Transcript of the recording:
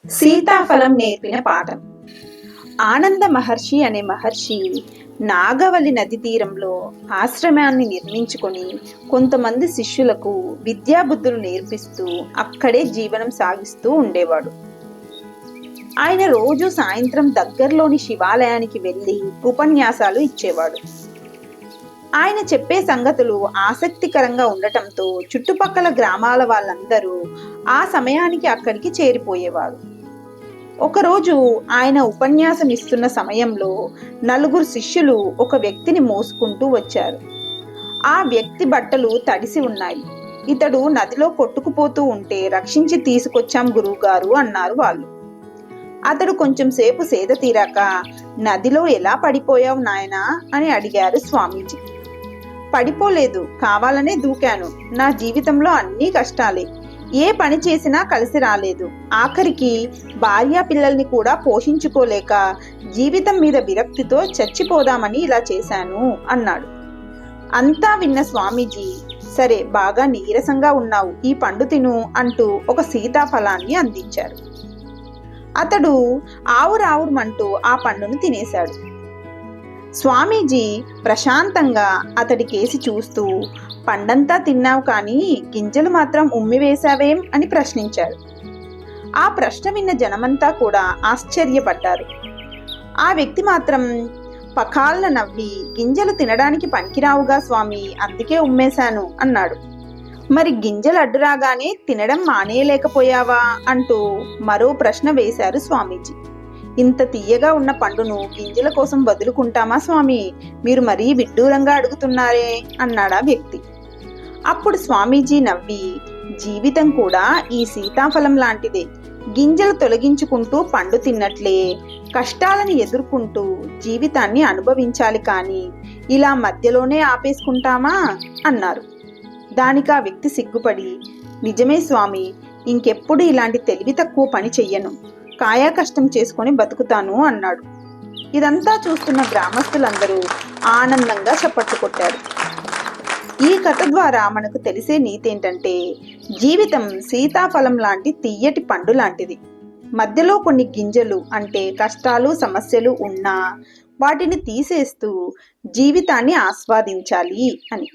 సీతాఫలం నేర్పిన పాఠం. ఆనంద మహర్షి అనే మహర్షి నాగవలి నది తీరంలో ఆశ్రమాన్ని నిర్మించుకొని కొంతమంది శిష్యులకు విద్యాబుద్ధులు నేర్పిస్తూ అక్కడే జీవనం సాగిస్తూ ఉండేవాడు. ఆయన రోజు సాయంత్రం దగ్గరలోని శివాలయానికి వెళ్ళి ఉపన్యాసాలు ఇచ్చేవాడు. ఆయన చెప్పే సంగతులు ఆసక్తికరంగా ఉండటంతో చుట్టుపక్కల గ్రామాల వాళ్ళందరూ ఆ సమయానికి అక్కడికి చేరిపోయేవారు. ఒకరోజు ఆయన ఉపన్యాసం ఇస్తున్న సమయంలో నలుగురు శిష్యులు ఒక వ్యక్తిని మోసుకుంటూ వచ్చారు. ఆ వ్యక్తి బట్టలు తడిసి ఉన్నాయి. ఇతడు నదిలో కొట్టుకుపోతూ ఉంటే రక్షించి తీసుకొచ్చాం గురువుగారు అన్నారు వాళ్ళు. అతడు కొంచెం సేపు సేద తీరాక, నదిలో ఎలా పడిపోయావు నాయనా అని అడిగారు స్వామీజీ. పడిపోలేదు, కావాలనే దూకాను. నా జీవితంలో అన్నీ కష్టాలే. ఏ పని చేసినా కలిసి రాలేదు. ఆఖరికి భార్యా పిల్లల్ని కూడా పోషించుకోలేక జీవితం మీద విరక్తితో చచ్చిపోదామని ఇలా చేశాను అన్నాడు. అంతా విన్న స్వామీజీ, సరే బాగా నీరసంగా ఉన్నావు, ఈ పండు తిను అంటూ ఒక సీతాఫలాన్ని అందించారు. అతడు ఆవురావురమంటూ ఆ పండును తినేశాడు. స్వామీజీ ప్రశాంతంగా అతడి కేసి చూస్తూ, పండంతా తిన్నావు కానీ గింజలు మాత్రం ఉమ్మివేశావేం అని ప్రశ్నించాడు. ఆ ప్రశ్న విన్న జనమంతా కూడా ఆశ్చర్యపడ్డారు. ఆ వ్యక్తి మాత్రం పకాల్న నవ్వి, గింజలు తినడానికి పనికిరావుగా స్వామి, అందుకే ఉమ్మేశాను అన్నాడు. మరి గింజలు అడ్డురాగానే తినడం మానేయలేకపోయావా అంటూ మరో ప్రశ్న వేశారు స్వామీజీ. ఇంత తీయగా ఉన్న పండును గింజల కోసం వదులుకుంటామా స్వామి, మీరు మరీ విడ్డూరంగా అడుగుతున్నారే అన్నాడా వ్యక్తి. అప్పుడు స్వామీజీ నవ్వి, జీవితం కూడా ఈ సీతాఫలం లాంటిదే. గింజలు తొలగించుకుంటూ పండు తిన్నట్లే కష్టాలను ఎదుర్కొంటూ జీవితాన్ని అనుభవించాలి కానీ ఇలా మధ్యలోనే ఆపేసుకుంటామా అన్నారు. దానికి ఆ వ్యక్తి సిగ్గుపడి, నిజమే స్వామి, ఇంకెప్పుడు ఇలాంటి తెలివి తక్కువ పని చెయ్యను, కాయా కష్టం చేసుకొని బతుకుతాను అన్నాడు. ఇదంతా చూస్తున్న గ్రామస్తులందరూ ఆనందంగా చప్పట్లు కొట్టారు. ఈ కథ ద్వారా మనకు తెలిసే నీతి ఏంటంటే, జీవితం సీతాఫలం లాంటి తీయటి పండు లాంటిది. మధ్యలో కొన్ని గింజలు అంటే కష్టాలు సమస్యలు ఉన్నా వాటిని తీసేస్తూ జీవితాన్ని ఆస్వాదించాలి అని.